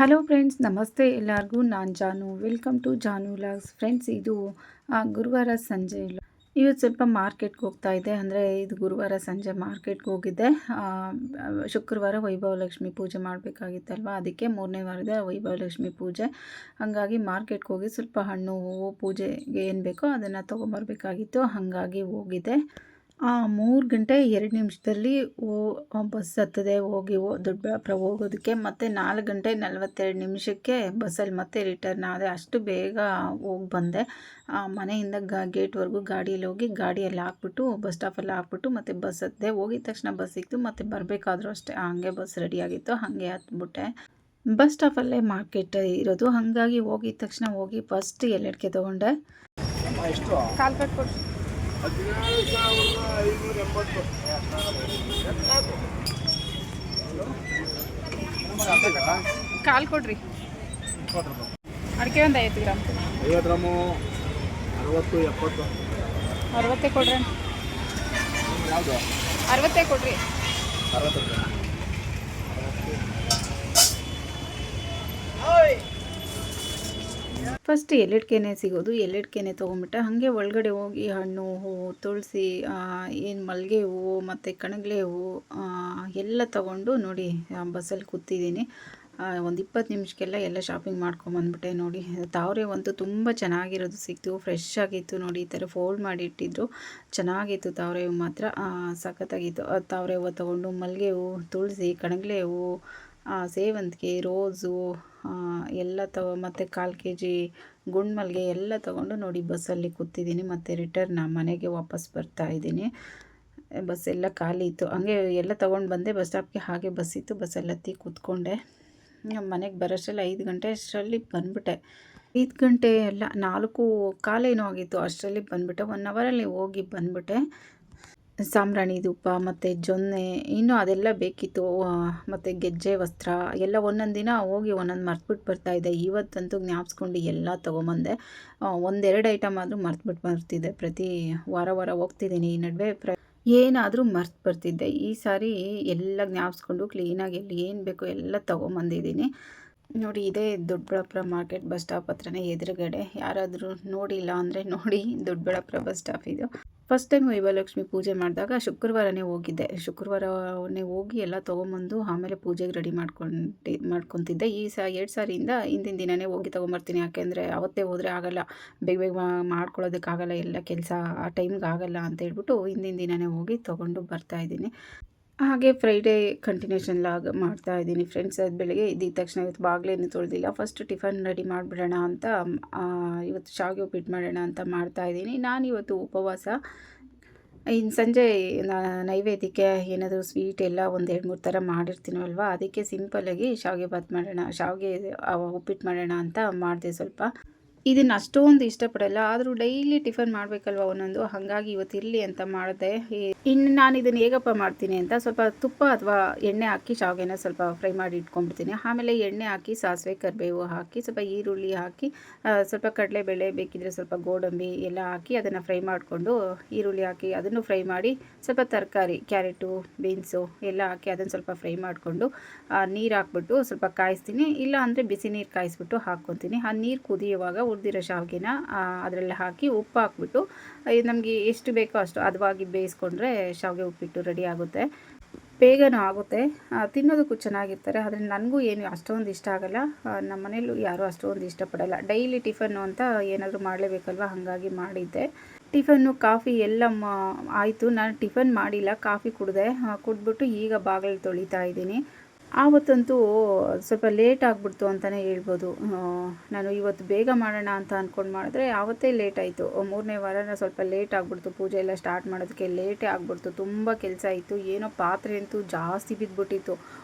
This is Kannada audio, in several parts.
ಹಲೋ ಫ್ರೆಂಡ್ಸ್, ನಮಸ್ತೆ ಎಲ್ಲರಿಗೂ. ನಾನು ಜಾನು. Welcome to Janu vlogs. Friends, ಇದು ಗುರುವಾರ ಸಂಜೆ ಇವತ್ತು ಸ್ವಲ್ಪ ಮಾರ್ಕೆಟ್ಗೆ ಹೋಗ್ತಾ ಇದ್ದೆ. ಅಂದರೆ ಇದು ಗುರುವಾರ ಸಂಜೆ ಮಾರ್ಕೆಟ್ಗೆ ಹೋಗಿದ್ದೆ. ಶುಕ್ರವಾರ ವೈಭವಲಕ್ಷ್ಮಿ ಪೂಜೆ ಮಾಡಬೇಕಾಗಿತ್ತಲ್ವ, ಅದಕ್ಕೆ 3ನೇ ವಾರದ ವೈಭವಲಕ್ಷ್ಮಿ ಪೂಜೆ. ಹಾಗಾಗಿ ಮಾರ್ಕೆಟ್ಗೆ ಹೋಗಿ ಸ್ವಲ್ಪ ಹಣ್ಣು ಹೂವು ಪೂಜೆಗೆ ಏನು ಬೇಕೋ ಅದನ್ನು ತೊಗೊಂಬರ್ಬೇಕಾಗಿತ್ತು. ಹಾಗಾಗಿ ಹೋಗಿದ್ದೆ. 3 ಗಂಟೆ 2 ನಿಮಿಷದಲ್ಲಿ ಬಸ್ ಹತ್ತದೆ ಹೋಗಿ ದೊಡ್ಡಬಳ್ಳಾಪುರ ಹೋಗೋದಕ್ಕೆ. ಮತ್ತು 4 ಗಂಟೆ 42 ನಿಮಿಷಕ್ಕೆ ಬಸ್ಸಲ್ಲಿ ಮತ್ತೆ ರಿಟರ್ನ್ ಆದೆ. ಅಷ್ಟು ಬೇಗ ಹೋಗಿ ಬಂದೆ. ಮನೆಯಿಂದ ಗೇಟ್ವರೆಗೂ ಗಾಡಿಯಲ್ಲಿ ಹೋಗಿ ಗಾಡಿಯಲ್ಲಿ ಹಾಕ್ಬಿಟ್ಟು ಬಸ್ ಸ್ಟಾಪಲ್ಲಿ ಹಾಕ್ಬಿಟ್ಟು ಮತ್ತು ಬಸ್ ಹತ್ತಿದೆ. ಹೋಗಿದ ತಕ್ಷಣ ಬಸ್ ಸಿಕ್ತು. ಮತ್ತು ಬರಬೇಕಾದ್ರೂ ಅಷ್ಟೇ ಹಾಗೆ ಬಸ್ ರೆಡಿಯಾಗಿತ್ತು, ಹಾಗೆ ಹತ್ಬಿಟ್ಟೆ. ಬಸ್ ಸ್ಟಾಪಲ್ಲೇ ಮಾರ್ಕೆಟ್ ಇರೋದು. ಹಾಗಾಗಿ ಹೋಗಿದ ತಕ್ಷಣ ಹೋಗಿ ಫಸ್ಟ್ ಎಲ್ಲಡಿಕೆ ತೊಗೊಂಡೆ. ಕಾಲು ಕಟ್ಕೊಡ್ರಿ. ಕಾಲು ಕೊಡ್ರಿ. ಅಡಿಕೆ ಒಂದು 50 ಗ್ರಾಮ್. 50 ಗ್ರಾಮು 60 70. 60 ಕೊಡ್ರಿ. ಯಾವುದು? 60 ಕೊಡ್ರಿ. 60. ಫಸ್ಟ್ ಎಲ್ಲಡಿಕೆನೇ ಸಿಗೋದು. ಎಲ್ಲಡಿಕೆನೇ ತೊಗೊಂಬಿಟ್ಟೆ. ಹಾಗೆ ಒಳಗಡೆ ಹೋಗಿ ಹಣ್ಣು ಹೂವು ತುಳಸಿ ಏನು ಮಲ್ಲಿಗೆ ಹೂವು ಮತ್ತು ಕಣಗಿಲೆ ಹೂವು ಎಲ್ಲ ತೊಗೊಂಡು ನೋಡಿ ಬಸ್ಸಲ್ಲಿ ಕೂತಿದ್ದೀನಿ. ಒಂದು 20 ನಿಮಿಷಕ್ಕೆಲ್ಲ ಎಲ್ಲ ಶಾಪಿಂಗ್ ಮಾಡ್ಕೊಂಬಂದ್ಬಿಟ್ಟೆ. ನೋಡಿ ತಾವರೆ ಅಂತೂ ತುಂಬ ಚೆನ್ನಾಗಿರೋದು ಸಿಕ್ತು, ಫ್ರೆಶ್ ಆಗಿತ್ತು. ನೋಡಿ ಈ ಥರ ಫೋಲ್ಡ್ ಮಾಡಿ ಇಟ್ಟಿದ್ರು, ಚೆನ್ನಾಗಿತ್ತು. ತಾವರೆ ಹೂವು ಮಾತ್ರ ಸಖತ್ತಾಗಿತ್ತು. ತಾವರೆ ಹೂವು ತೊಗೊಂಡು ಮಲ್ಲಿಗೆ ಹೂವು ತುಳಸಿ ಕಣಗಿಲೆ ಹೂವು ಸೇವಂತಿಗೆ ರೋಸು ಎಲ್ಲ ಮತ್ತು 1/4 kg ಗುಂಡು ಮಲ್ಲಿಗೆ ಎಲ್ಲ ತೊಗೊಂಡು ನೋಡಿ ಬಸ್ಸಲ್ಲಿ ಕೂತಿದ್ದೀನಿ. ಮತ್ತು ರಿಟರ್ನ್ ಮನೆಗೆ ವಾಪಸ್ ಬರ್ತಾ ಇದ್ದೀನಿ. ಬಸ್ ಎಲ್ಲ ಖಾಲಿ ಇತ್ತು. ಹಾಗೆ ಎಲ್ಲ ತೊಗೊಂಡು ಬಂದೆ ಬಸ್ ಸ್ಟಾಪ್ಗೆ. ಹಾಗೆ ಬಸ್ ಇತ್ತು, ಬಸ್ಸಲ್ಲಿ ಹತ್ತಿ ಕೂತ್ಕೊಂಡೆ. ಮನೆಗೆ ಬರೋಷ್ಟರಲ್ಲಿ 5 ಗಂಟೆ ಅಷ್ಟರಲ್ಲಿ ಬಂದುಬಿಟ್ಟೆ. 5 ಗಂಟೆ ಎಲ್ಲ 4:15 ಏನೋ ಆಗಿತ್ತು, ಅಷ್ಟರಲ್ಲಿ ಬಂದುಬಿಟ್ಟೆ. 1 ಅವರಲ್ಲಿ ಹೋಗಿ ಬಂದುಬಿಟ್ಟೆ. ಸಾಂಬ್ರಾಣಿ ಧೂಪ ಮತ್ತು ಜೊನ್ನೆ ಇನ್ನೂ ಅದೆಲ್ಲ ಬೇಕಿತ್ತು. ಮತ್ತು ಗೆಜ್ಜೆ ವಸ್ತ್ರ ಎಲ್ಲ ಒಂದೊಂದು ದಿನ ಹೋಗಿ ಒಂದೊಂದು ಮರ್ತ್ಬಿಟ್ಟು ಬರ್ತಾಯಿದ್ದೆ. ಇವತ್ತಂತೂ ಜ್ಞಾಪಿಸ್ಕೊಂಡು ಎಲ್ಲ ತೊಗೊಂಬಂದೆ. 1-2 ಐಟಮ್ ಆದರೂ ಮರ್ತ್ಬಿಟ್ಟು ಬರ್ತಿದ್ದೆ. ಪ್ರತಿ ವಾರ ಹೋಗ್ತಿದ್ದೀನಿ. ಈ ನಡುವೆ ಏನಾದರೂ ಮರ್ತು ಬರ್ತಿದ್ದೆ. ಈ ಸಾರಿ ಎಲ್ಲ ಜ್ಞಾಪಿಸ್ಕೊಂಡು ಕ್ಲೀನಾಗಿ ಎಲ್ಲಿ ಏನು ಬೇಕೋ ಎಲ್ಲ ತೊಗೊಂಬಂದಿದ್ದೀನಿ. ನೋಡಿ, ಇದೇ ದೊಡ್ಡಬಳ್ಳಾಪುರ ಮಾರ್ಕೆಟ್ ಬಸ್ ಸ್ಟಾಪ್ ಹತ್ರನೇ ಎದುರುಗಡೆ. ಯಾರಾದರೂ ನೋಡಿಲ್ಲ ಅಂದರೆ ನೋಡಿ, ದೊಡ್ಡಬಳ್ಳಾಪುರ ಬಸ್ ಸ್ಟಾಪ್ ಇದು. ಫಸ್ಟ್ ಟೈಮ್ ವೈಭವಲಕ್ಷ್ಮಿ ಪೂಜೆ ಮಾಡಿದಾಗ ಶುಕ್ರವಾರನೇ ಹೋಗಿದ್ದೆ. ಶುಕ್ರವಾರನೇ ಹೋಗಿ ಎಲ್ಲ ತೊಗೊಂಬಂದು ಆಮೇಲೆ ಪೂಜೆಗೆ ರೆಡಿ ಮಾಡ್ಕೊತಿದ್ದೆ. ಈ 2 ಸಾರಿಯಿಂದ ಹಿಂದಿನ ದಿನವೇ ಹೋಗಿ ತೊಗೊಂಬರ್ತೀನಿ. ಯಾಕೆಂದರೆ ಅವತ್ತೇ ಹೋದರೆ ಆಗಲ್ಲ, ಬೇಗ ಮಾಡ್ಕೊಳ್ಳೋದಕ್ಕಾಗಲ್ಲ, ಎಲ್ಲ ಕೆಲಸ ಆ ಟೈಮ್ಗೆ ಆಗಲ್ಲ ಅಂತ ಹೇಳ್ಬಿಟ್ಟು ಹಿಂದಿನ ದಿನವೇ ಹೋಗಿ ತೊಗೊಂಡು ಬರ್ತಾಯಿದ್ದೀನಿ. ಹಾಗೆ ಫ್ರೈಡೇ ಕಂಟಿನ್ಯೂಷನ್ ಲಾಗ್ ಮಾಡ್ತಾಯಿದ್ದೀನಿ ಫ್ರೆಂಡ್ಸ್. ಅದು ಬೆಳಗ್ಗೆ ಇದ್ದ ತಕ್ಷಣ ಇವತ್ತು ಬಾಗಿಲೇನು ತೊಳೆದಿಲ್ಲ. ಫಸ್ಟ್ ಟಿಫನ್ ರೆಡಿ ಮಾಡಿಬಿಡೋಣ ಅಂತ ಇವತ್ತು ಶಾವಿಗೆ ಉಪ್ಪಿಟ್ಟು ಮಾಡೋಣ ಅಂತ ಮಾಡ್ತಾಯಿದ್ದೀನಿ. ನಾನು ಇವತ್ತು ಉಪವಾಸ. ಇನ್ನು ಸಂಜೆ ನೈವೇದ್ಯಕ್ಕೆ ಏನಾದರೂ ಸ್ವೀಟ್ ಎಲ್ಲ 1-2-3 ಥರ ಮಾಡಿರ್ತೀನಲ್ವ, ಅದಕ್ಕೆ ಸಿಂಪಲ್ಲಾಗಿ ಶಾವಿಗೆ ಉಪ್ಪಿಟ್ಟು ಮಾಡೋಣ ಅಂತ ಮಾಡಿದೆ. ಸ್ವಲ್ಪ ಇದನ್ನು ಅಷ್ಟೊಂದು ಇಷ್ಟಪಡಲ್ಲ, ಆದರೂ ಡೈಲಿ ಟಿಫನ್ ಮಾಡಬೇಕಲ್ವ ಒಂದೊಂದು, ಹಾಗಾಗಿ ಇವತ್ತು ಇರಲಿ ಅಂತ ಮಾಡಿದೆ. ಇನ್ನು ನಾನು ಇದನ್ನು ಹೇಗಪ್ಪ ಮಾಡ್ತೀನಿ ಅಂತ ಸ್ವಲ್ಪ ತುಪ್ಪ ಅಥವಾ ಎಣ್ಣೆ ಹಾಕಿ ಶಾವಿಗೆನ ಸ್ವಲ್ಪ ಫ್ರೈ ಮಾಡಿ ಇಟ್ಕೊಂಡ್ಬಿಡ್ತೀನಿ. ಆಮೇಲೆ ಎಣ್ಣೆ ಹಾಕಿ ಸಾಸಿವೆ ಕರಿಬೇವು ಹಾಕಿ ಸ್ವಲ್ಪ ಈರುಳ್ಳಿ ಹಾಕಿ ಸ್ವಲ್ಪ ಕಡಲೆಬೇಳೆ ಬೇಕಿದ್ದರೆ ಸ್ವಲ್ಪ ಗೋಡಂಬಿ ಎಲ್ಲ ಹಾಕಿ ಅದನ್ನು ಫ್ರೈ ಮಾಡಿಕೊಂಡು, ಈರುಳ್ಳಿ ಹಾಕಿ ಅದನ್ನು ಫ್ರೈ ಮಾಡಿ ಸ್ವಲ್ಪ ತರಕಾರಿ ಕ್ಯಾರೆಟು ಬೀನ್ಸು ಎಲ್ಲ ಹಾಕಿ ಅದನ್ನು ಸ್ವಲ್ಪ ಫ್ರೈ ಮಾಡಿಕೊಂಡು ನೀರು ಹಾಕ್ಬಿಟ್ಟು ಸ್ವಲ್ಪ ಕಾಯಿಸ್ತೀನಿ. ಇಲ್ಲ ಅಂದರೆ ಬಿಸಿ ನೀರು ಕಾಯಿಸ್ಬಿಟ್ಟು ಹಾಕ್ಕೊತೀನಿ. ಆ ನೀರು ಕುದಿಯುವಾಗ ಹುರಿದಿರೋ ಶಾವಿಗೆನ ಅದರಲ್ಲಿ ಹಾಕಿ ಉಪ್ಪು ಹಾಕ್ಬಿಟ್ಟು ನಮಗೆ ಎಷ್ಟು ಬೇಕೋ ಅಷ್ಟು ಹದವಾಗಿ ಬೇಯಿಸ್ಕೊಂಡ್ರೆ ಶಾವಿಗೆ ಉಪ್ಪಿಟ್ಟು ರೆಡಿ ಆಗುತ್ತೆ. ಬೇಗನೂ ಆಗುತ್ತೆ, ತಿನ್ನೋದಕ್ಕೂ ಚೆನ್ನಾಗಿರ್ತಾರೆ. ಆದರೆ ನನಗೂ ಏನು ಅಷ್ಟೊಂದು ಇಷ್ಟ ಆಗಲ್ಲ. ನಮ್ಮ ಮನೇಲೂ ಯಾರೂ ಅಷ್ಟೊಂದು ಇಷ್ಟಪಡಲ್ಲ. ಡೈಲಿ ಟಿಫನ್ನು ಅಂತ ಏನಾದರೂ ಮಾಡಲೇಬೇಕಲ್ವ, ಹಾಗಾಗಿ ಮಾಡಿದ್ದೆ. ಟಿಫನ್ನು ಕಾಫಿ ಎಲ್ಲ ಆಯಿತು. ನಾನು ಟಿಫನ್ ಮಾಡಿಲ್ಲ, ಕಾಫಿ ಕುಡಿದ್ಬಿಟ್ಟು ಈಗ ಬಾಗಿಲು ತೊಳಿತಾ ಇದ್ದೀನಿ. ಆವತ್ತಂತೂ ಸ್ವಲ್ಪ ಲೇಟ್ ಆಗಿಬಿಡ್ತು ಅಂತಲೇ ಹೇಳ್ಬೋದು. ನಾನು ಇವತ್ತು ಬೇಗ ಮಾಡೋಣ ಅಂತ ಅಂದ್ಕೊಂಡು ಮಾಡಿದ್ರೆ ಆವತ್ತೇ ಲೇಟ್ ಆಯಿತು. 3ನೇ ವಾರನ ಸ್ವಲ್ಪ ಲೇಟ್ ಆಗಿಬಿಡ್ತು. ಪೂಜೆ ಎಲ್ಲ ಸ್ಟಾರ್ಟ್ ಮಾಡೋದಕ್ಕೆ ಲೇಟೇ ಆಗಿಬಿಡ್ತು. ತುಂಬ ಕೆಲಸ ಇತ್ತು. ಏನೋ ಪಾತ್ರೆ ಅಂತೂ ಜಾಸ್ತಿ ಬಿದ್ದುಬಿಟ್ಟಿತ್ತು.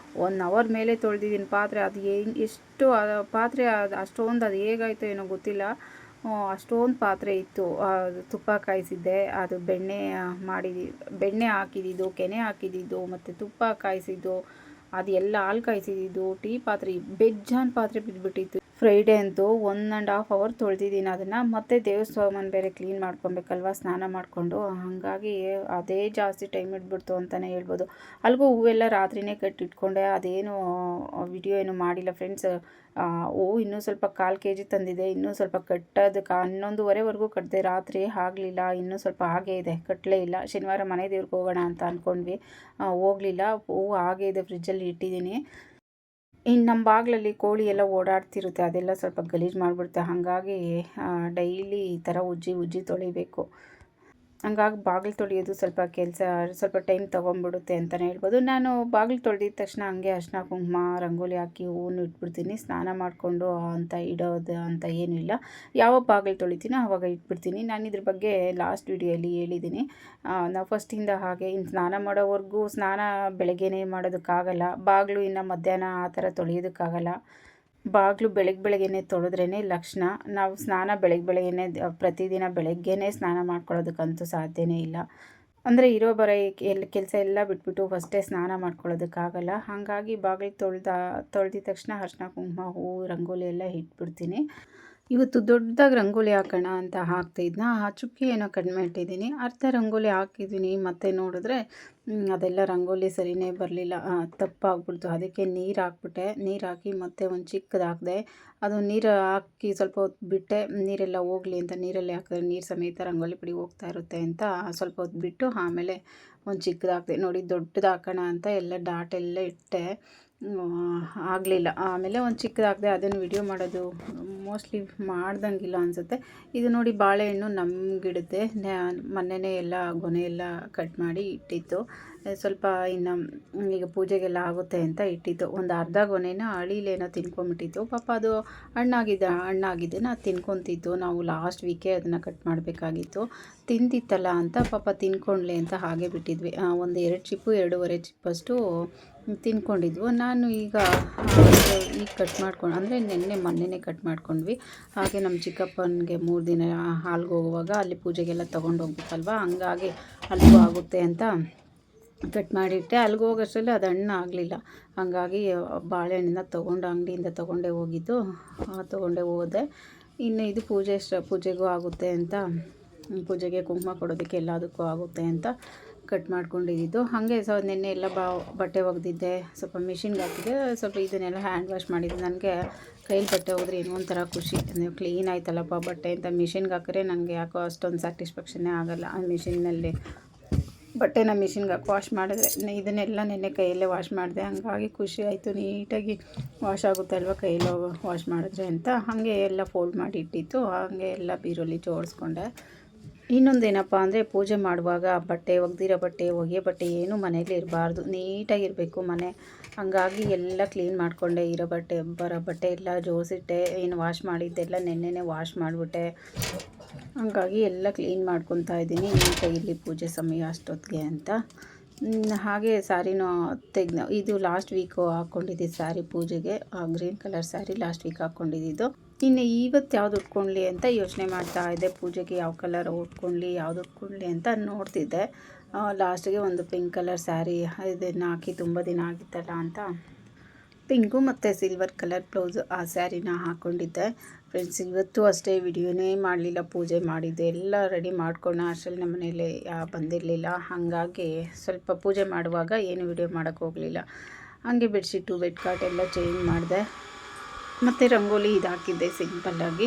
1 ಅವರ್ ಮೇಲೆ ತೊಳೆದಿದ್ದೀನಿ ಪಾತ್ರೆ. ಅದು ಎಷ್ಟು ಪಾತ್ರೆ ಅಷ್ಟೊಂದು ಅದು ಹೇಗಾಯಿತು ಏನೋ ಗೊತ್ತಿಲ್ಲ. ಅಷ್ಟೊಂದು ಪಾತ್ರೆ ಇತ್ತು. ತುಪ್ಪ ಕಾಯಿಸಿದ್ದೆ, ಅದು ಬೆಣ್ಣೆ ಹಾಕಿದ್ದು, ಕೆನೆ ಹಾಕಿದ್ದು ಮತ್ತು ತುಪ್ಪ ಕಾಯಿಸಿದ್ದು, ಅದು ಎಲ್ಲ ಹಾಲು ಕಾಯಿಸಿದ್ದು, ಟೀ ಪಾತ್ರೆ ಬೇಜಾನ್ ಪಾತ್ರೆ ಬಿದ್ದುಬಿಟ್ಟಿತ್ತು. ಫ್ರೈಡೇ ಅಂತೂ 1.5 ಅವರ್ ತೊಳೆದಿದ್ದೀನಿ ಅದನ್ನು. ಮತ್ತು ದೇವಸ್ಥಾನ ಬೇರೆ ಕ್ಲೀನ್ ಮಾಡ್ಕೊಬೇಕಲ್ವ ಸ್ನಾನ ಮಾಡಿಕೊಂಡು, ಹಾಗಾಗಿ ಅದೇ ಜಾಸ್ತಿ ಟೈಮ್ ಹಿಡ್ಬಿಡ್ತು ಅಂತಲೇ ಹೇಳ್ಬೋದು. ಅಲ್ಲಿಗೂ ಹೂವೆಲ್ಲ ರಾತ್ರಿನೇ ಕಟ್ಟಿಟ್ಕೊಂಡೆ, ಅದೇನು ವಿಡಿಯೋ ಏನು ಮಾಡಿಲ್ಲ ಫ್ರೆಂಡ್ಸ್. ಹೂವು ಇನ್ನೂ ಸ್ವಲ್ಪ 1/4 kg ತಂದಿದೆ, ಇನ್ನೂ ಸ್ವಲ್ಪ ಕಟ್ಟೋದಕ್ಕೆ 11:30ವರೆಗೂ ಕಟ್ಟಿದೆ. ರಾತ್ರಿ ಆಗಲಿಲ್ಲ, ಇನ್ನೂ ಸ್ವಲ್ಪ ಹಾಗೇ ಇದೆ, ಕಟ್ಟಲೇ ಇಲ್ಲ. ಶನಿವಾರ ಮನೆ ದೇವ್ರಿಗೆ ಹೋಗೋಣ ಅಂತ ಅಂದ್ಕೊಂಡ್ವಿ, ಹೋಗಲಿಲ್ಲ. ಹೂವು ಹಾಗೇ ಇದೆ, ಫ್ರಿಜ್ಜಲ್ಲಿ ಇಟ್ಟಿದ್ದೀನಿ. ಇನ್ನು ನಮ್ಮ ಬಾಗಿಲಲ್ಲಿ ಕೋಳಿ ಎಲ್ಲ ಓಡಾಡ್ತಿರುತ್ತೆ, ಅದೆಲ್ಲ ಸ್ವಲ್ಪ ಗಲೀಜು ಮಾಡಿಬಿಡುತ್ತೆ. ಹಾಗಾಗಿ ಡೈಲಿ ಈ ಥರ ಉಜ್ಜಿ ತೊಳಿಬೇಕು. ಹಂಗಾಗಿ ಬಾಗಿಲು ತೊಳೆಯೋದು ಸ್ವಲ್ಪ ಕೆಲಸ, ಸ್ವಲ್ಪ ಟೈಮ್ ತೊಗೊಂಡ್ಬಿಡುತ್ತೆ ಅಂತಲೇ ಹೇಳ್ಬೋದು. ನಾನು ಬಾಗಿಲು ತೊಳೆದಿದ ತಕ್ಷಣ ಹಂಗೆ ಅರಿಶಿನ ಕುಂಕುಮ ರಂಗೋಲಿ ಹಾಕಿ ಹೂವನ್ನು ಇಟ್ಬಿಡ್ತೀನಿ. ಸ್ನಾನ ಮಾಡಿಕೊಂಡು ಅಂತ ಇಡೋದು ಅಂತ ಏನೂ ಇಲ್ಲ. ಯಾವಾಗ ಬಾಗಿಲು ತೊಳಿತೀನೋ ಆವಾಗ ಇಟ್ಬಿಡ್ತೀನಿ. ನಾನು ಇದ್ರ ಬಗ್ಗೆ ಲಾಸ್ಟ್ ವಿಡಿಯೋಯಲ್ಲಿ ಹೇಳಿದ್ದೀನಿ. ನಾವು ಫಸ್ಟಿಂದ ಹಾಗೆ ಇನ್ನು ಸ್ನಾನ ಮಾಡೋವರೆಗೂ ಸ್ನಾನ ಬೆಳಗ್ಗೆನೇ ಮಾಡೋದಕ್ಕಾಗಲ್ಲ, ಬಾಗಿಲು ಇನ್ನು ಮಧ್ಯಾಹ್ನ ಆ ಥರ ತೊಳೆಯೋದಕ್ಕಾಗಲ್ಲ. ಬಾಗಿಲು ಬೆಳಗ್ಗೆನೇ ತೊಳೆದ್ರೇ ಲಕ್ಷಣ. ನಾವು ಸ್ನಾನ ಬೆಳಗ್ಗೆನೇ ಪ್ರತಿದಿನ ಬೆಳಗ್ಗೆನೇ ಸ್ನಾನ ಮಾಡ್ಕೊಳ್ಳೋದಕ್ಕಂತೂ ಸಾಧ್ಯನೇ ಇಲ್ಲ. ಅಂದರೆ ಇರೋ ಬರೋ ಕೆಲಸ ಎಲ್ಲ ಬಿಟ್ಬಿಟ್ಟು ಫಸ್ಟೇ ಸ್ನಾನ ಮಾಡ್ಕೊಳ್ಳೋದಕ್ಕಾಗಲ್ಲ. ಹಾಗಾಗಿ ಬಾಗಿಲು ತೊಳೆದಿದ ತಕ್ಷಣ ಅರಿಶಿನ ಕುಂಕುಮ ಹೂವು ರಂಗೋಲಿ ಎಲ್ಲ ಇಟ್ಬಿಡ್ತೀನಿ. ಇವತ್ತು ದೊಡ್ಡದಾಗಿ ರಂಗೋಲಿ ಹಾಕೋಣ ಅಂತ ಹಾಕ್ತಿದ್ನ, ಆ ಚುಕ್ಕಿ ಏನೋ ಕಡಿಮೆ ಇಟ್ಟಿದ್ದೀನಿ. ಅರ್ಧ ರಂಗೋಲಿ ಹಾಕಿದ್ದೀನಿ, ಮತ್ತೆ ನೋಡಿದ್ರೆ ಅದೆಲ್ಲ ರಂಗೋಲಿ ಸರಿಯೇ ಬರಲಿಲ್ಲ, ತಪ್ಪಾಗ್ಬಿಡ್ತು. ಅದಕ್ಕೆ ನೀರು ಹಾಕ್ಬಿಟ್ಟೆ. ನೀರು ಹಾಕಿ ಮತ್ತೆ ಒಂದು ಚಿಕ್ಕದು ಹಾಕಿದೆ. ಅದು ನೀರು ಹಾಕಿ ಸ್ವಲ್ಪ ಹೊತ್ತು ಬಿಟ್ಟೆ, ನೀರೆಲ್ಲ ಹೋಗಲಿ ಅಂತ. ನೀರಲ್ಲಿ ಹಾಕಿದ್ರೆ ನೀರು ಸಮೇತ ರಂಗೋಲಿ ಪುಡಿ ಹೋಗ್ತಾ ಇರುತ್ತೆ ಅಂತ ಸ್ವಲ್ಪ ಹೊತ್ತು ಬಿಟ್ಟು ಆಮೇಲೆ ಒಂದು ಚಿಕ್ಕದು ಹಾಕಿದೆ. ನೋಡಿ ದೊಡ್ಡದು ಹಾಕೋಣ ಅಂತ ಎಲ್ಲ ಡಾಟ್ ಎಲ್ಲ ಇಟ್ಟೆ, ಆಗಲಿಲ್ಲ. ಆಮೇಲೆ ಒಂದು ಚಿಕ್ಕದು ಹಾಕಿದೆ. ಅದನ್ನು ವಿಡಿಯೋ ಮಾಡೋದು ಮೋಸ್ಟ್ಲಿ ಮಾಡ್ದಂಗಿಲ್ಲ ಅನಿಸುತ್ತೆ. ಇದು ನೋಡಿ ಬಾಳೆಹಣ್ಣು ನಮ್ಮ ಗಿಡದ್ದೆ, ಮೊನ್ನೆನೇ ಎಲ್ಲ ಗೊನೆ ಎಲ್ಲ ಕಟ್ ಮಾಡಿ ಇಟ್ಟಿತ್ತು. ಸ್ವಲ್ಪ ಇನ್ನು ಈಗ ಪೂಜೆಗೆಲ್ಲ ಆಗುತ್ತೆ ಅಂತ ಇಟ್ಟಿತ್ತು. ಒಂದು ಅರ್ಧ ಗೊನೆನ ಅಳಿಲೇನೋ ತಿನ್ಕೊಂಬಿಟ್ಟಿತ್ತು. ಪಾಪ ಅದು ಹಣ್ಣಾಗಿದ್ದನ್ನು ಅದು ತಿನ್ಕೊತಿತ್ತು. ನಾವು ಲಾಸ್ಟ್ ವೀಕೆ ಅದನ್ನು ಕಟ್ ಮಾಡಬೇಕಾಗಿತ್ತು. ತಿಂತಿತ್ತಲ್ಲ ಅಂತ ಪಾಪ ತಿನ್ಕೊಂಡ್ಲಿ ಅಂತ ಹಾಗೆ ಬಿಟ್ಟಿದ್ವಿ. ಒಂದು 2 ಚಿಪ್ಪು 2.5 ಚಿಪ್ಪಷ್ಟು ತಿನ್ಕೊಂಡಿದ್ವು. ನಾನು ಈಗ ಕಟ್ ಮಾಡ್ಕೊಂಡು, ಅಂದರೆ ಮೊನ್ನೆನೇ ಕಟ್ ಮಾಡ್ಕೊಂಡ್ವಿ. ಹಾಗೆ ನಮ್ಮ ಚಿಕ್ಕಪ್ಪನಿಗೆ 3 ದಿನ ಹಾಲ್ಗೆ ಹೋಗುವಾಗ ಅಲ್ಲಿ ಪೂಜೆಗೆಲ್ಲ ತೊಗೊಂಡು ಹೋಗ್ಬೇಕಲ್ವ, ಹಂಗಾಗಿ ಅಲ್ಲಿಗೂ ಆಗುತ್ತೆ ಅಂತ ಕಟ್ ಮಾಡಿಟ್ಟೆ. ಅಲ್ಲಿಗೆ ಹೋಗೋಷ್ಟರಲ್ಲಿ ಅದು ಹಣ್ಣು ಆಗಲಿಲ್ಲ. ಹಾಗಾಗಿ ಬಾಳೆಹಣ್ಣನ್ನ ಅಂಗಡಿಯಿಂದ ತೊಗೊಂಡೇ ಹೋದೆ. ಇನ್ನು ಇದು ಪೂಜೆಗೂ ಆಗುತ್ತೆ ಅಂತ, ಪೂಜೆಗೆ ಕುಂಕುಮ ಕೊಡೋದಕ್ಕೆ ಎಲ್ಲದಕ್ಕೂ ಆಗುತ್ತೆ ಅಂತ ಕಟ್ ಮಾಡ್ಕೊಂಡಿದ್ದು. ಹಾಗೆ ನಿನ್ನೆ ಎಲ್ಲ ಬಟ್ಟೆ ಒಗೆದಿದ್ದೆ, ಸ್ವಲ್ಪ ಮಿಷಿನ್ಗೆ ಹಾಕಿದ್ದೆ. ಸ್ವಲ್ಪ ಇದನ್ನೆಲ್ಲ ಹ್ಯಾಂಡ್ ವಾಶ್ ಮಾಡಿದ್ದೆ. ನನಗೆ ಕೈಲಿ ಬಟ್ಟೆ ಹೋದ್ರೆ ಏನೋ ಒಂಥರ ಖುಷಿ, ಕ್ಲೀನ್ ಆಯ್ತಲ್ಲಪ್ಪ ಬಟ್ಟೆ ಅಂತ. ಮಿಷಿನ್ಗೆ ಹಾಕಿದ್ರೆ ನನಗೆ ಯಾಕೋ ಅಷ್ಟೊಂದು ಸ್ಯಾಟಿಸ್ಫ್ಯಾಕ್ಷನ್ನೇ ಆಗೋಲ್ಲ. ಆ ಮಿಷಿನ್ನಲ್ಲಿ ಬಟ್ಟೆನ ಮಿಷಿನ್ಗೆ ಹಾಕಿ ವಾಶ್ ಮಾಡಿದ್ರೆ. ಇದನ್ನೆಲ್ಲ ನೆನ್ನೆ ಕೈಯಲ್ಲೇ ವಾಶ್ ಮಾಡಿದೆ, ಹಂಗಾಗಿ ಖುಷಿ ಆಯಿತು. ನೀಟಾಗಿ ವಾಶ್ ಆಗುತ್ತೆ ಅಲ್ವ ಕೈಯಲ್ಲಿ ವಾಶ್ ಮಾಡಿದ್ರೆ ಅಂತ. ಹಾಗೆ ಎಲ್ಲ ಫೋಲ್ಡ್ ಮಾಡಿ ಇಟ್ಟಿತ್ತು, ಹಾಗೆ ಎಲ್ಲ ಬೀರಲ್ಲಿ ಜೋಡಿಸ್ಕೊಂಡೆ. ಇನ್ನೊಂದೇನಪ್ಪ ಅಂದರೆ ಪೂಜೆ ಮಾಡುವಾಗ ಒಗೆದಿರೋ ಬಟ್ಟೆ ಒಗೆಯೋ ಬಟ್ಟೆ ಏನೂ ಮನೇಲಿ ಇರಬಾರ್ದು, ನೀಟಾಗಿರಬೇಕು ಮನೆ. ಹಂಗಾಗಿ ಎಲ್ಲ ಕ್ಲೀನ್ ಮಾಡಿಕೊಂಡೆ. ಬರೋ ಬಟ್ಟೆ ಎಲ್ಲ ಜೋಡಿಸಿಟ್ಟೆ. ಏನು ವಾಶ್ ಮಾಡಿದ್ದೆಲ್ಲ ನೆನ್ನೆನೇ ವಾಶ್ ಮಾಡಿಬಿಟ್ಟೆ. ಹಂಗಾಗಿ ಎಲ್ಲ ಕ್ಲೀನ್ ಮಾಡ್ಕೊತಾ ಇದ್ದೀನಿ ನೀಟಾಗಿ, ಇಲ್ಲಿ ಪೂಜೆ ಸಮಯ ಅಷ್ಟೊತ್ತಿಗೆ ಅಂತ. ಹಾಗೆ ಸ್ಯಾರಿನೂ ಇದು ಲಾಸ್ಟ್ ವೀಕು ಹಾಕ್ಕೊಂಡಿದ್ದಿದ್ದು ಸ್ಯಾರಿ ಪೂಜೆಗೆ, green colour sari last week ಹಾಕ್ಕೊಂಡಿದ್ದು. ಇನ್ನು ಇವತ್ತು ಯಾವ್ದು ಉಟ್ಕೊಳ್ಳಿ ಅಂತ ಯೋಚನೆ ಮಾಡ್ತಾ ಇದ್ದೆ. ಪೂಜೆಗೆ ಯಾವ ಕಲರ್ ಯಾವ್ದು ಉಟ್ಕೊಳ್ಳಿ ಅಂತ ನೋಡ್ತಿದ್ದೆ. ಲಾಸ್ಟಿಗೆ ಒಂದು ಪಿಂಕ್ ಕಲರ್ ಸ್ಯಾರಿ, ಇದನ್ನು ಹಾಕಿ ತುಂಬ ದಿನ ಆಗಿತ್ತಲ್ಲ ಅಂತ ಪಿಂಕು ಮತ್ತು ಸಿಲ್ವರ್ ಕಲರ್ ಬ್ಲೌಸು ಆ ಸ್ಯಾರಿನ ಹಾಕ್ಕೊಂಡಿದ್ದೆ. ಫ್ರೆಂಡ್ಸ್ ಇವತ್ತು ಅಷ್ಟೇ ವಿಡಿಯೋನೇ ಮಾಡಲಿಲ್ಲ, ಪೂಜೆ ಮಾಡಿದ್ದೆ ಎಲ್ಲ ರೆಡಿ ಮಾಡ್ಕೊಂಡು ಅಷ್ಟರಲ್ಲಿ ನಮ್ಮ ಮನೇಲಿ ಬಂದಿರಲಿಲ್ಲ. ಹಾಗಾಗಿ ಸ್ವಲ್ಪ ಪೂಜೆ ಮಾಡುವಾಗ ಏನು ವಿಡಿಯೋ ಮಾಡೋಕ್ಕೆ ಹೋಗಲಿಲ್ಲ. ಹಾಗೆ ಬೆಡ್ಶೀಟು ಬೆಡ್ ಕಾಟ್ ಎಲ್ಲ ಚೇಂಜ್ ಮಾಡಿದೆ. ಮತ್ತು ರಂಗೋಲಿ ಇದು ಹಾಕಿದ್ದೆ ಸಿಂಪಲ್ಲಾಗಿ,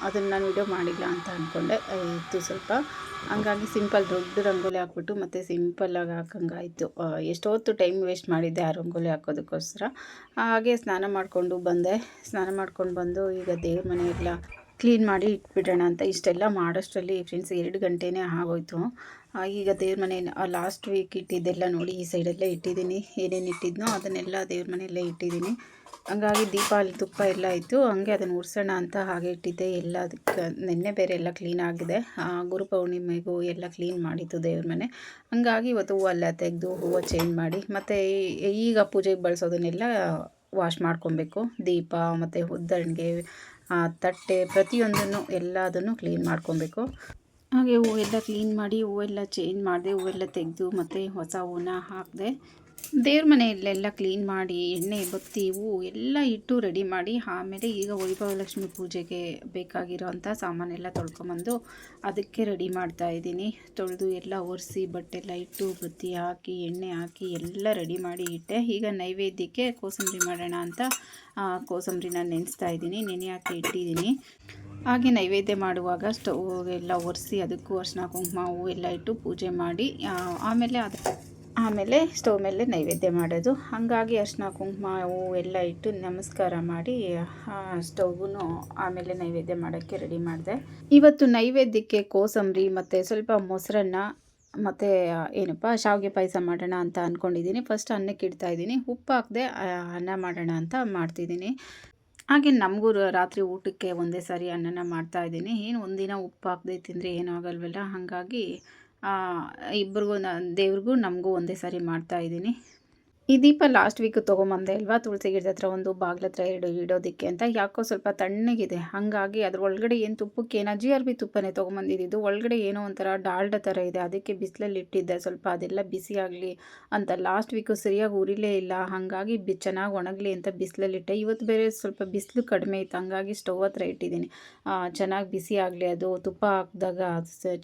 ಅದನ್ನು ನಾನು ವಿಡಿಯೋ ಮಾಡಿಲ್ಲ ಅಂತ ಅಂದ್ಕೊಂಡೆ, ಇತ್ತು ಸ್ವಲ್ಪ. ಹಂಗಾಗಿ ಸಿಂಪಲ್ ದೊಡ್ಡ ರಂಗೋಲಿ ಹಾಕ್ಬಿಟ್ಟು ಮತ್ತು ಸಿಂಪಲ್ಲಾಗಿ ಹಾಕಂಗಾಯಿತು. ಎಷ್ಟೊತ್ತು ಟೈಮ್ ವೇಸ್ಟ್ ಮಾಡಿದ್ದೆ ಆ ರಂಗೋಲಿ ಹಾಕೋದಕ್ಕೋಸ್ಕರ. ಹಾಗೆ ಸ್ನಾನ ಮಾಡಿಕೊಂಡು ಬಂದು ಈಗ ದೇವ್ರ ಮನೆಯೆಲ್ಲ ಕ್ಲೀನ್ ಮಾಡಿ ಇಟ್ಬಿಡೋಣ ಅಂತ ಇಷ್ಟೆಲ್ಲ ಮಾಡೋಷ್ಟರಲ್ಲಿ ಫ್ರೆಂಡ್ಸ್ 2 ಗಂಟೆನೇ ಆಗೋಯ್ತು. ಈಗ ದೇವ್ರ ಮನೆ ಲಾಸ್ಟ್ ವೀಕ್ ಇಟ್ಟಿದ್ದೆಲ್ಲ ನೋಡಿ ಈ ಸೈಡೆಲ್ಲ ಇಟ್ಟಿದ್ದೀನಿ. ಏನೇನು ಇಟ್ಟಿದ್ನೋ ಅದನ್ನೆಲ್ಲ ದೇವ್ರ ಮನೆಯಲ್ಲೇ ಇಟ್ಟಿದ್ದೀನಿ. ಹಂಗಾಗಿ ದೀಪ ಅಲ್ಲಿ ತುಪ್ಪ ಎಲ್ಲ ಇತ್ತು, ಹಂಗೆ ಅದನ್ನು ಉರ್ಸೋಣ ಅಂತ ಹಾಗೆ ಇಟ್ಟಿದ್ದೆ. ಎಲ್ಲ ಅದಕ್ಕೆ ನೆನ್ನೆ ಬೇರೆ ಎಲ್ಲ ಕ್ಲೀನ್ ಆಗಿದೆ. ಗುರು ಪೌರ್ಣಿಮೆಗೂ ಎಲ್ಲ ಕ್ಲೀನ್ ಮಾಡಿತ್ತು ದೇವ್ರ ಮನೆ. ಹಂಗಾಗಿ ಇವತ್ತು ಹೂವೆಲ್ಲ ತೆಗೆದು ಹೂವು ಚೇಂಜ್ ಮಾಡಿ, ಮತ್ತು ಈಗ ಪೂಜೆಗೆ ಬಳಸೋದನ್ನೆಲ್ಲ ವಾಶ್ ಮಾಡ್ಕೊಬೇಕು. ದೀಪ ಮತ್ತು ಉದ್ದಣಿಗೆ, ತಟ್ಟೆ ಪ್ರತಿಯೊಂದನ್ನು ಎಲ್ಲದನ್ನು ಕ್ಲೀನ್ ಮಾಡ್ಕೊಬೇಕು. ಹಾಗೆ ಹೂವೆಲ್ಲ ಕ್ಲೀನ್ ಮಾಡಿ ಹೂವೆಲ್ಲ ಚೇಂಜ್ ಮಾಡಿದೆ. ಹೂವೆಲ್ಲ ತೆಗೆದು ಮತ್ತು ಹೊಸ ಹೂವನ್ನ ಹಾಕಿದೆ. ದೇವ್ರ ಮನೆಯಲ್ಲೆಲ್ಲ ಕ್ಲೀನ್ ಮಾಡಿ ಎಣ್ಣೆ ಬತ್ತಿ ಹೂವು ಎಲ್ಲ ಇಟ್ಟು ರೆಡಿ ಮಾಡಿ ಆಮೇಲೆ ಈಗ ವೈಭವಲಕ್ಷ್ಮಿ ಪೂಜೆಗೆ ಬೇಕಾಗಿರೋವಂಥ ಸಾಮಾನೆಲ್ಲ ತೊಳ್ಕೊಂಬಂದು ಅದಕ್ಕೆ ರೆಡಿ ಮಾಡ್ತಾ ಇದ್ದೀನಿ. ತೊಳೆದು ಎಲ್ಲ ಒರೆಸಿ ಬಟ್ಟೆಲ್ಲ ಇಟ್ಟು ಬತ್ತಿ ಹಾಕಿ ಎಣ್ಣೆ ಹಾಕಿ ಎಲ್ಲ ರೆಡಿ ಮಾಡಿ ಇಟ್ಟೆ. ಈಗ ನೈವೇದ್ಯಕ್ಕೆ ಕೋಸಂಬರಿ ಮಾಡೋಣ ಅಂತ ಕೋಸಂಬರಿನ ನೆನೆಸ್ತಾ ಇದ್ದೀನಿ, ನೆನೆ ಹಾಕಿ ಇಟ್ಟಿದ್ದೀನಿ. ಹಾಗೆ ನೈವೇದ್ಯ ಮಾಡುವಾಗ ಸ್ಟವ್ ಎಲ್ಲ ಒರೆಸಿ ಅದಕ್ಕೂ ಅರಿಶಿನ ಕುಂಕುಮ ಹೂವು ಎಲ್ಲ ಇಟ್ಟು ಪೂಜೆ ಮಾಡಿ ಆಮೇಲೆ ಸ್ಟವ್ ಮೇಲೆ ನೈವೇದ್ಯ ಮಾಡೋದು. ಹಾಗಾಗಿ ಅರಿಶಿನ ಕುಂಕುಮ ಹೂವು ಎಲ್ಲ ಇಟ್ಟು ನಮಸ್ಕಾರ ಮಾಡಿ ಸ್ಟವ್ಗೂ ಆಮೇಲೆ ನೈವೇದ್ಯ ಮಾಡೋಕ್ಕೆ ರೆಡಿ ಮಾಡಿದೆ. ಇವತ್ತು ನೈವೇದ್ಯಕ್ಕೆ ಕೋಸಂಬರಿ ಮತ್ತು ಸ್ವಲ್ಪ ಮೊಸರನ್ನ ಮತ್ತು ಶಾವಿಗೆ ಪಾಯಸ ಮಾಡೋಣ ಅಂತ ಅಂದ್ಕೊಂಡಿದ್ದೀನಿ. ಫಸ್ಟ್ ಅನ್ನಕ್ಕೆ ಇಡ್ತಾಯಿದ್ದೀನಿ, ಉಪ್ಪು ಹಾಕದೆ ಅನ್ನ ಮಾಡೋಣ ಅಂತ ಮಾಡ್ತಿದ್ದೀನಿ. ಹಾಗೆ ನಮಗೂ ರಾತ್ರಿ ಊಟಕ್ಕೆ ಒಂದೇ ಸಾರಿ ಅನ್ನನ ಮಾಡ್ತಾಯಿದ್ದೀನಿ. ಏನು ಒಂದಿನ ಉಪ್ಪು ಹಾಕದೆ ತಿಂದರೆ ಏನೂ ಆಗಲ್ವಲ್ಲ, ಹಾಗಾಗಿ ಇಬ್ಬರಿಗೂ ದೇವ್ರಿಗೂ ನಮಗೂ ಒಂದೇ ಸಾರಿ ಮಾಡ್ತಾಯಿದ್ದೀನಿ. ಈ ದೀಪ ಲಾಸ್ಟ್ ವೀಕ್ ತೊಗೊಂಬಂದೆ ಅಲ್ವಾ, ತುಳಸಿ ಗಿಡದ ಹತ್ರ ಒಂದು ಬಾಗಿಲ ಹತ್ರ ಇಡೋದಕ್ಕೆ ಅಂತ. ಯಾಕೋ ಸ್ವಲ್ಪ ತಣ್ಣಗಿದೆ, ಹಾಗಾಗಿ ಅದ್ರ ಒಳಗಡೆ ಏನು ತುಪ್ಪಕ್ಕೆ ಏನೋ GRB ತುಪ್ಪನೇ ತೊಗೊಂಬಂದಿದ್ದು. ಒಳಗಡೆ ಏನೋ ಒಂಥರ ಡಾಲ್ಡ ಥರ ಇದೆ, ಅದಕ್ಕೆ ಬಿಸಿಲಲ್ಲಿ ಇಟ್ಟಿದ್ದೆ. ಸ್ವಲ್ಪ ಅದೆಲ್ಲ ಬಿಸಿ ಆಗಲಿ ಅಂತ ಲಾಸ್ಟ್ ವೀಕು ಸರಿಯಾಗಿ ಉರಿಲೇ ಇಲ್ಲ, ಹಾಗಾಗಿ ಚೆನ್ನಾಗಿ ಒಣಗಲಿ ಅಂತ ಬಿಸಿಲಲ್ಲಿಟ್ಟೆ. ಇವತ್ತು ಬೇರೆ ಸ್ವಲ್ಪ ಬಿಸಿಲು ಕಡಿಮೆ ಇತ್ತು, ಹಾಗಾಗಿ ಸ್ಟವ್ ಹತ್ರ ಇಟ್ಟಿದ್ದೀನಿ. ಚೆನ್ನಾಗಿ ಬಿಸಿ ಆಗಲಿ, ಅದು ತುಪ್ಪ ಹಾಕಿದಾಗ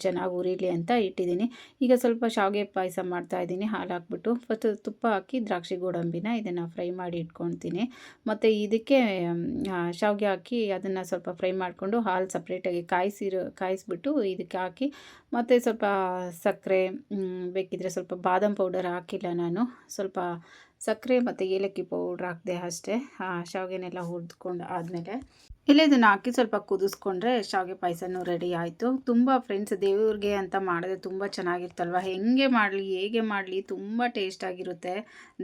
ಚೆನ್ನಾಗಿ ಉರಿಲಿ ಅಂತ ಇಟ್ಟಿದ್ದೀನಿ. ಈಗ ಸ್ವಲ್ಪ ಶಾವಿಗೆ ಪಾಯಸ ಮಾಡ್ತಾಯಿದ್ದೀನಿ. ಹಾಲು ಹಾಕ್ಬಿಟ್ಟು ಫಸ್ಟ್ ತುಪ್ಪ ಹಾಕಿ ದ್ರಾಕ್ಷಿ ಗೋಡಂಬಿನ ಇದನ್ನು ಫ್ರೈ ಮಾಡಿ ಇಟ್ಕೊಳ್ತೀನಿ. ಮತ್ತು ಇದಕ್ಕೆ ಶಾವಿಗೆ ಹಾಕಿ ಅದನ್ನು ಸ್ವಲ್ಪ ಫ್ರೈ ಮಾಡಿಕೊಂಡು ಹಾಲು ಸಪ್ರೇಟಾಗಿ ಕಾಯಿಸ್ಬಿಟ್ಟು ಇದಕ್ಕೆ ಹಾಕಿ, ಮತ್ತು ಸ್ವಲ್ಪ ಸಕ್ಕರೆ, ಬೇಕಿದ್ದರೆ ಸ್ವಲ್ಪ ಬಾದಾಮ್ ಪೌಡರ್ ಹಾಕಿಲ್ಲ ನಾನು, ಸ್ವಲ್ಪ ಸಕ್ಕರೆ ಮತ್ತು ಏಲಕ್ಕಿ ಪೌಡ್ರ್ ಹಾಕಿದೆ ಅಷ್ಟೇ. ಶಾವಿಗೆನೆಲ್ಲ ಹುರಿದ್ಕೊಂಡು ಆದಮೇಲೆ ಇದನ್ನು ಹಾಕಿ ಸ್ವಲ್ಪ ಕುದಿಸ್ಕೊಂಡ್ರೆ ಶಾವಿಗೆ ಪಾಯಸನೂ ರೆಡಿ ಆಯಿತು. ತುಂಬ ಫ್ರೆಂಡ್ಸ್, ದೇವ್ರಿಗೆ ಅಂತ ಮಾಡಿದ್ರೆ ತುಂಬ ಚೆನ್ನಾಗಿರ್ತಲ್ವ. ಹೇಗೆ ಮಾಡಲಿ ತುಂಬ ಟೇಸ್ಟಾಗಿರುತ್ತೆ.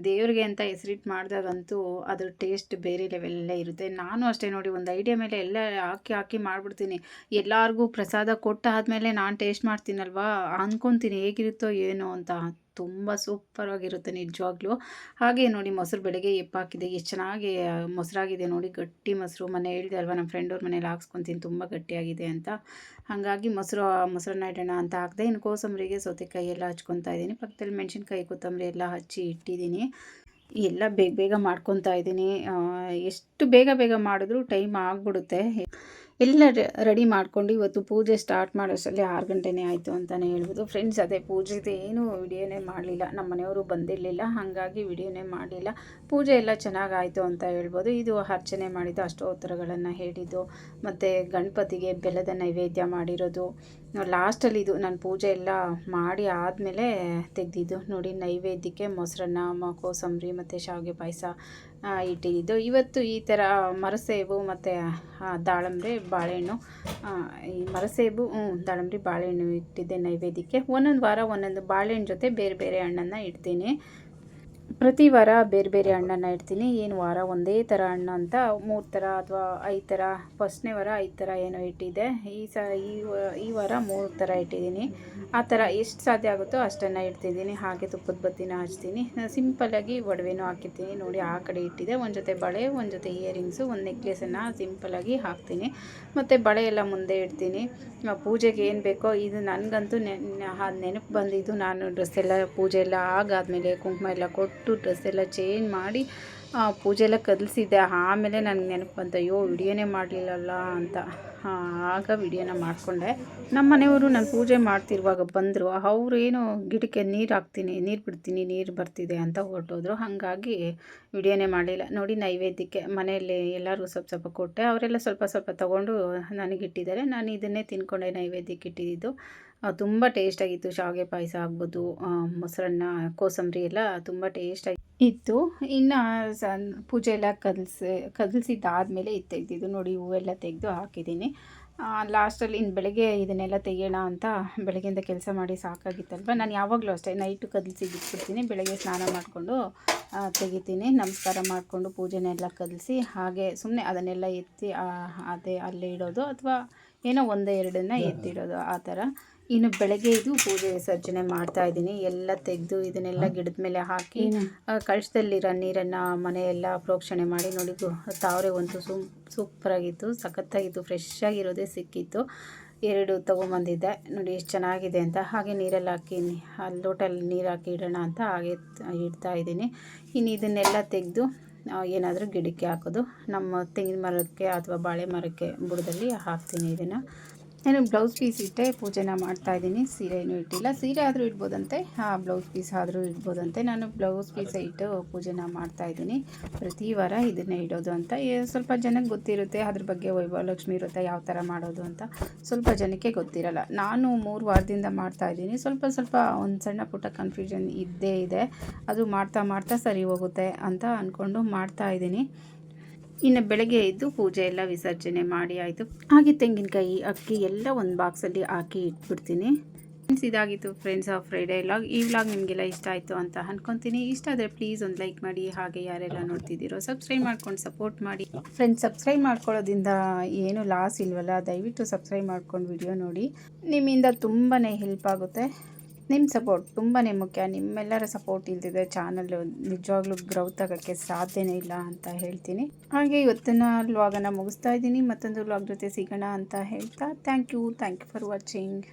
ದೇವ್ರಿಗೆ ಅಂತ ಹೆಸರಿಟ್ಟು ಮಾಡಿದಾಗಂತೂ ಅದ್ರ ಟೇಸ್ಟ್ ಬೇರೆ ಲೆವೆಲ್ಲೇ ಇರುತ್ತೆ. ನಾನು ಅಷ್ಟೇ ನೋಡಿ, ಒಂದು ಐಡಿಯಾ ಮೇಲೆ ಎಲ್ಲ ಹಾಕಿ ಮಾಡಿಬಿಡ್ತೀನಿ. ಎಲ್ಲರಿಗೂ ಪ್ರಸಾದ ಕೊಟ್ಟಾದಮೇಲೆ ನಾನು ಟೇಸ್ಟ್ ಮಾಡ್ತೀನಲ್ವ, ಅಂದ್ಕೊತೀನಿ ಹೇಗಿರುತ್ತೋ ಏನೋ ಅಂತ. ತುಂಬ ಸೂಪರಾಗಿರುತ್ತೆ ನಿಜವಾಗ್ಲೂ. ಹಾಗೆ ನೋಡಿ, ಮೊಸರು ಬೆಳಗ್ಗೆ ಎಪ್ಪಾಕಿದೆ, ಎಷ್ಟು ಚೆನ್ನಾಗಿ ಮೊಸರಾಗಿದೆ ನೋಡಿ, ಗಟ್ಟಿ ಮೊಸರು. ಮನೆ ಹೇಳಿದೆ ಅಲ್ವಾ, ನಮ್ಮ ಫ್ರೆಂಡ್ ಅವ್ರ ಮನೇಲಿ ಹಾಕ್ಸ್ಕೊತೀನಿ ತುಂಬ ಗಟ್ಟಿಯಾಗಿದೆ ಅಂತ. ಹಾಗಾಗಿ ಮೊಸರನ್ನ ಇಡೋಣ ಅಂತ ಹಾಕಿದೆ. ಇನ್ನು ಕೋಸಂಬರಿಗೆ ಸೌತೆಕಾಯಿ ಎಲ್ಲ ಹಚ್ಕೊತಾ ಇದ್ದೀನಿ. ಪಕ್ಕದಲ್ಲಿ ಮೆಣಸಿನ್ಕಾಯಿ ಕೊತ್ತಂಬರಿ ಎಲ್ಲ ಹಚ್ಚಿ ಇಟ್ಟಿದ್ದೀನಿ. ಎಲ್ಲ ಬೇಗ ಮಾಡ್ಕೊತಾ ಇದ್ದೀನಿ. ಎಷ್ಟು ಬೇಗ ಮಾಡಿದ್ರೂ ಟೈಮ್ ಆಗಿಬಿಡುತ್ತೆ. ಎಲ್ಲ ರೆಡಿ ಮಾಡ್ಕೊಂಡು ಇವತ್ತು ಪೂಜೆ ಸ್ಟಾರ್ಟ್ ಮಾಡೋಷ್ಟರಲ್ಲಿ 6 ಗಂಟೆನೇ ಆಯಿತು ಅಂತಲೇ ಹೇಳ್ಬೋದು ಫ್ರೆಂಡ್ಸ್. ಅದೇ ಪೂಜೆದು ಏನೂ ವಿಡಿಯೋನೇ ಮಾಡಲಿಲ್ಲ, ನಮ್ಮ ಮನೆಯವರು ಬಂದಿರಲಿಲ್ಲ, ಹಾಗಾಗಿ ವಿಡಿಯೋನೇ ಮಾಡಲಿಲ್ಲ. ಪೂಜೆ ಎಲ್ಲ ಚೆನ್ನಾಗಾಯಿತು ಅಂತ ಹೇಳ್ಬೋದು. ಇದು ಅರ್ಚನೆ ಮಾಡಿದ್ದು, ಅಷ್ಟೋತ್ತರಗಳನ್ನು ಹೇಳಿದ್ದು, ಮತ್ತು ಗಣಪತಿಗೆ ಬೆಲ್ಲದ ನೈವೇದ್ಯ ಮಾಡಿರೋದು ಲಾಸ್ಟಲ್ಲಿ. ಇದು ನಾನು ಪೂಜೆ ಎಲ್ಲ ಮಾಡಿ ಆದಮೇಲೆ ತೆಗೆದಿದ್ದು ನೋಡಿ. ನೈವೇದ್ಯಕ್ಕೆ ಮೊಸರನ್ನ, ಕೋಸಂಬರಿ ಮತ್ತು ಶಾವಿಗೆ ಪಾಯಸ ಇಟ್ಟಿದ್ದು. ಇವತ್ತು ಈ ಥರ ಮರಸೇಬು ಮತ್ತು ದಾಳಂಬ್ರಿ ಬಾಳೆಹಣ್ಣು, ಈ ಮರಸೇಬು ದಾಳಂಬ್ರಿ ಬಾಳೆಹಣ್ಣು ಇಟ್ಟಿದ್ದೆ ನೈವೇದ್ಯಕ್ಕೆ. ಒಂದೊಂದು ವಾರ ಒಂದೊಂದು ಬಾಳೆಹಣ್ಣು ಜೊತೆ ಬೇರೆ ಬೇರೆ ಹಣ್ಣನ್ನು ಇಡ್ತೀನಿ. ಪ್ರತಿ ವಾರ ಬೇರೆ ಬೇರೆ ಹಣ್ಣನ್ನು ಇಡ್ತೀನಿ. ಏನು ವಾರ ಒಂದೇ ಥರ ಹಣ್ಣು ಅಂತ 3 ಥರ ಅಥವಾ 5 ಥರ, ಫಸ್ಟ್ನೇ ವಾರ 5 ಥರ ಏನೋ ಇಟ್ಟಿದ್ದೆ. ಈ ವಾರ 3 ಥರ ಇಟ್ಟಿದ್ದೀನಿ. ಆ ಥರ ಎಷ್ಟು ಸಾಧ್ಯ ಆಗುತ್ತೋ ಅಷ್ಟನ್ನು ಇಡ್ತಿದ್ದೀನಿ. ಹಾಗೆ ತುಪ್ಪದ ಬತ್ತಿನ ಹಚ್ತೀನಿ. ಸಿಂಪಲ್ಲಾಗಿ ಒಡವೆನೂ ಹಾಕಿರ್ತೀನಿ ನೋಡಿ. ಆ ಕಡೆ ಇಟ್ಟಿದ್ದೆ, ಒಂದು ಜೊತೆ ಬಳೆ, ಒಂದು ಜೊತೆ ಇಯರಿಂಗ್ಸು, ಒಂದು ನೆಕ್ಲೆಸನ್ನು ಸಿಂಪಲ್ಲಾಗಿ ಹಾಕ್ತೀನಿ. ಮತ್ತು ಬಳೆ ಎಲ್ಲ ಮುಂದೆ ಇಡ್ತೀನಿ. ಪೂಜೆಗೆ ಏನು ಬೇಕೋ ಇದು ನನಗಂತೂ ನೆನಪು ಬಂದಿದ್ದು. ನಾನು ಡ್ರೆಸ್ ಎಲ್ಲ ಪೂಜೆ ಎಲ್ಲ ಆಗಾದಮೇಲೆ ಕುಂಕುಮ ಎಲ್ಲ ಕೊಟ್ಟು ಡ್ರೆಸ್ ಎಲ್ಲ ಚೇಂಜ್ ಮಾಡಿ ಪೂಜೆ ಎಲ್ಲ ಕದಲಿಸಿದ್ದೆ. ಆಮೇಲೆ ನನಗೆ ನೆನಪು ಬಂತು, ಅಯ್ಯೋ ವಿಡಿಯೋನೇ ಮಾಡಲಿಲ್ಲಲ್ಲ ಅಂತ. ಆಗ ವಿಡಿಯೋನ ಮಾಡಿಕೊಂಡೆ. ನಮ್ಮ ಮನೆಯವರು ನಾನು ಪೂಜೆ ಮಾಡ್ತಿರುವಾಗ ಬಂದರು. ಅವರು ಏನೋ ಗಿಡಕ್ಕೆ ನೀರು ಬಿಡ್ತೀನಿ, ನೀರು ಬರ್ತಿದೆ ಅಂತ ಹೊರಟೋದ್ರು. ಹಾಗಾಗಿ ವಿಡಿಯೋನೇ ಮಾಡಲಿಲ್ಲ ನೋಡಿ. ನೈವೇದ್ಯಕ್ಕೆ ಮನೆಯಲ್ಲಿ ಎಲ್ಲರಿಗೂ ಸ್ವಲ್ಪ ಕೊಟ್ಟೆ. ಅವರೆಲ್ಲ ಸ್ವಲ್ಪ ತೊಗೊಂಡು ನನಗಿಟ್ಟಿದ್ದಾರೆ. ನಾನು ಇದನ್ನೇ ತಿನ್ಕೊಂಡೆ ನೈವೇದ್ಯಕ್ಕೆ ಇಟ್ಟಿದ್ದು. ತುಂಬ ಟೇಸ್ಟಾಗಿತ್ತು. ಶಾವಿಗೆ ಪಾಯಸ ಆಗ್ಬೋದು, ಮೊಸರನ್ನ, ಕೋಸಂಬರಿ ಎಲ್ಲ ತುಂಬ ಟೇಸ್ಟಾಗಿ ಇತ್ತು. ಇನ್ನು ಪೂಜೆ ಎಲ್ಲ ಕದಲಿಸಿದ್ದಾದಮೇಲೆ ಇದು ತೆಗೆದಿದ್ದು ನೋಡಿ. ಹೂವೆಲ್ಲ ತೆಗೆದು ಹಾಕಿದ್ದೀನಿ. ಲಾಸ್ಟಲ್ಲಿ ಇನ್ನು ಬೆಳಗ್ಗೆ ಇದನ್ನೆಲ್ಲ ತೆಗೆಯೋಣ ಅಂತ ಬೆಳಗ್ಗೆಯಿಂದ ಕೆಲಸ ಮಾಡಿ ಸಾಕಾಗಿತ್ತಲ್ವ. ನಾನು ಯಾವಾಗಲೂ ಅಷ್ಟೇ ನೈಟು ಕದಲಿಸಿ ಬಿಟ್ಬಿಡ್ತೀನಿ. ಬೆಳಗ್ಗೆ ಸ್ನಾನ ಮಾಡಿಕೊಂಡು ತೆಗಿತೀನಿ. ನಮಸ್ಕಾರ ಮಾಡಿಕೊಂಡು ಪೂಜೆನೆಲ್ಲ ಕದಲಿಸಿ ಹಾಗೆ ಸುಮ್ಮನೆ ಅದನ್ನೆಲ್ಲ ಎತ್ತಿ ಅದೇ ಅಲ್ಲೇ ಇಡೋದು, ಅಥವಾ ಏನೋ 1-2 ಎತ್ತಿಡೋದು ಆ ಥರ. ಇನ್ನು ಬೆಳಗ್ಗೆ ಇದು ಪೂಜೆ ವಿಸರ್ಜನೆ ಮಾಡ್ತಾಯಿದ್ದೀನಿ. ಎಲ್ಲ ತೆಗೆದು ಇದನ್ನೆಲ್ಲ ಗಿಡದ ಮೇಲೆ ಹಾಕಿ ಕಳಶದಲ್ಲಿರೋ ನೀರನ್ನು ಮನೆಯೆಲ್ಲ ಪ್ರೋಕ್ಷಣೆ ಮಾಡಿ ನೋಡಿ. ತಾವರೆ ಒಂದು ಸೂಪರಾಗಿತ್ತು, ಸಖತ್ತಾಗಿತ್ತು, ಫ್ರೆಶ್ ಆಗಿರೋದೇ ಸಿಕ್ಕಿತ್ತು. 2 ತೊಗೊಂಬಂದಿದ್ದೆ ನೋಡಿ ಎಷ್ಟು ಚೆನ್ನಾಗಿದೆ ಅಂತ. ಹಾಗೆ ನೀರಲ್ಲಿ ಹಾಕಿ ಲೋಟಲ್ಲಿ ನೀರು ಹಾಕಿ ಇಡೋಣ ಅಂತ ಹಾಗೆ ಇಡ್ತಾ ಇದ್ದೀನಿ. ಇನ್ನು ಇದನ್ನೆಲ್ಲ ತೆಗೆದು ಏನಾದರೂ ಗಿಡಕ್ಕೆ ಹಾಕೋದು. ನಮ್ಮ ತೆಂಗಿನ ಮರಕ್ಕೆ ಅಥವಾ ಬಾಳೆ ಮರಕ್ಕೆ ಬುಡದಲ್ಲಿ ಹಾಕ್ತೀನಿ ಇದನ್ನು. ನಾನು ಬ್ಲೌಸ್ ಪೀಸ್ ಇಟ್ಟೆ ಪೂಜೆನ ಮಾಡ್ತಾಯಿದ್ದೀನಿ. ಸೀರೆ ಏನೂ ಇಟ್ಟಿಲ್ಲ. ಸೀರೆ ಆದರೂ ಇಡ್ಬೋದಂತೆ, ಬ್ಲೌಸ್ ಪೀಸ್ ಆದರೂ ಇಡ್ಬೋದಂತೆ. ನಾನು ಬ್ಲೌಸ್ ಪೀಸೇ ಇಟ್ಟು ಪೂಜೆನ ಮಾಡ್ತಾಯಿದ್ದೀನಿ. ಪ್ರತಿ ವಾರ ಇದನ್ನೇ ಇಡೋದು ಅಂತ. ಸ್ವಲ್ಪ ಜನಕ್ಕೆ ಗೊತ್ತಿರುತ್ತೆ ಅದ್ರ ಬಗ್ಗೆ ವೈಭವಲಕ್ಷ್ಮಿ ವ್ರತ ಯಾವ ಥರ ಮಾಡೋದು ಅಂತ. ಸ್ವಲ್ಪ ಜನಕ್ಕೆ ಗೊತ್ತಿರಲ್ಲ. ನಾನು 3 ವಾರದಿಂದ ಮಾಡ್ತಾಯಿದ್ದೀನಿ. ಸ್ವಲ್ಪ ಒಂದು ಸಣ್ಣ ಪುಟ್ಟ ಕನ್ಫ್ಯೂಷನ್ ಇದ್ದೇ ಇದೆ. ಅದು ಮಾಡ್ತಾ ಸರಿ ಹೋಗುತ್ತೆ ಅಂತ ಅಂದ್ಕೊಂಡು ಮಾಡ್ತಾಯಿದ್ದೀನಿ. ಇನ್ನು ಬೆಳಗ್ಗೆ ಎದ್ದು ಪೂಜೆ ಎಲ್ಲ ವಿಸರ್ಜನೆ ಮಾಡಿ ಆಯಿತು. ಹಾಗೆ ತೆಂಗಿನಕಾಯಿ ಅಕ್ಕಿ ಎಲ್ಲ ಒಂದು ಬಾಕ್ಸಲ್ಲಿ ಹಾಕಿ ಇಟ್ಬಿಡ್ತೀನಿ. ಫ್ರೆಂಡ್ಸ್, ಇದಾಗಿತ್ತು ಫ್ರೆಂಡ್ಸ್ ಆಫ್ ಫ್ರೈಡೇ ವ್ಲಾಗ್. ಈ ವ್ಲಾಗ್ ನಿಮಗೆಲ್ಲ ಇಷ್ಟ ಆಯಿತು ಅಂತ ಅಂದ್ಕೊತೀನಿ. ಇಷ್ಟ ಆದರೆ ಪ್ಲೀಸ್ ಒಂದು ಲೈಕ್ ಮಾಡಿ. ಹಾಗೆ ಯಾರೆಲ್ಲ ನೋಡ್ತಿದ್ದೀರೋ ಸಬ್ಸ್ಕ್ರೈಬ್ ಮಾಡ್ಕೊಂಡು ಸಪೋರ್ಟ್ ಮಾಡಿ. ಫ್ರೆಂಡ್ಸ್, ಸಬ್ಸ್ಕ್ರೈಬ್ ಮಾಡ್ಕೊಳ್ಳೋದ್ರಿಂದ ಏನು ಲಾಸ್ ಇಲ್ವಲ್ಲ. ದಯವಿಟ್ಟು ಸಬ್ಸ್ಕ್ರೈಬ್ ಮಾಡ್ಕೊಂಡು ವಿಡಿಯೋ ನೋಡಿ. ನಿಮ್ಮಿಂದ ತುಂಬಾ ಹೆಲ್ಪ್ ಆಗುತ್ತೆ. ನಿಮ್ಮ ಸಪೋರ್ಟ್ ತುಂಬಾ ಮುಖ್ಯ. ನಿಮ್ಮೆಲ್ಲರ ಸಪೋರ್ಟ್ ಇಲ್ದಿದ್ರೆ ಚಾನಲ್ ನಿಜವಾಗ್ಲೂ ಗ್ರೌತ್ ಆಗೋಕ್ಕೆ ಸಾಧ್ಯನೇ ಇಲ್ಲ ಅಂತ ಹೇಳ್ತೀನಿ. ಹಾಗೆ ಇವತ್ತಿನ ವ್ಲಾಗನ್ನು ಮುಗಿಸ್ತಾ ಇದ್ದೀನಿ. ಮತ್ತೊಂದು ವ್ಲಾಗ್ ಜೊತೆ ಸಿಗೋಣ ಅಂತ ಹೇಳ್ತಾ ಥ್ಯಾಂಕ್ ಯು ಫಾರ್ ವಾಚಿಂಗ್.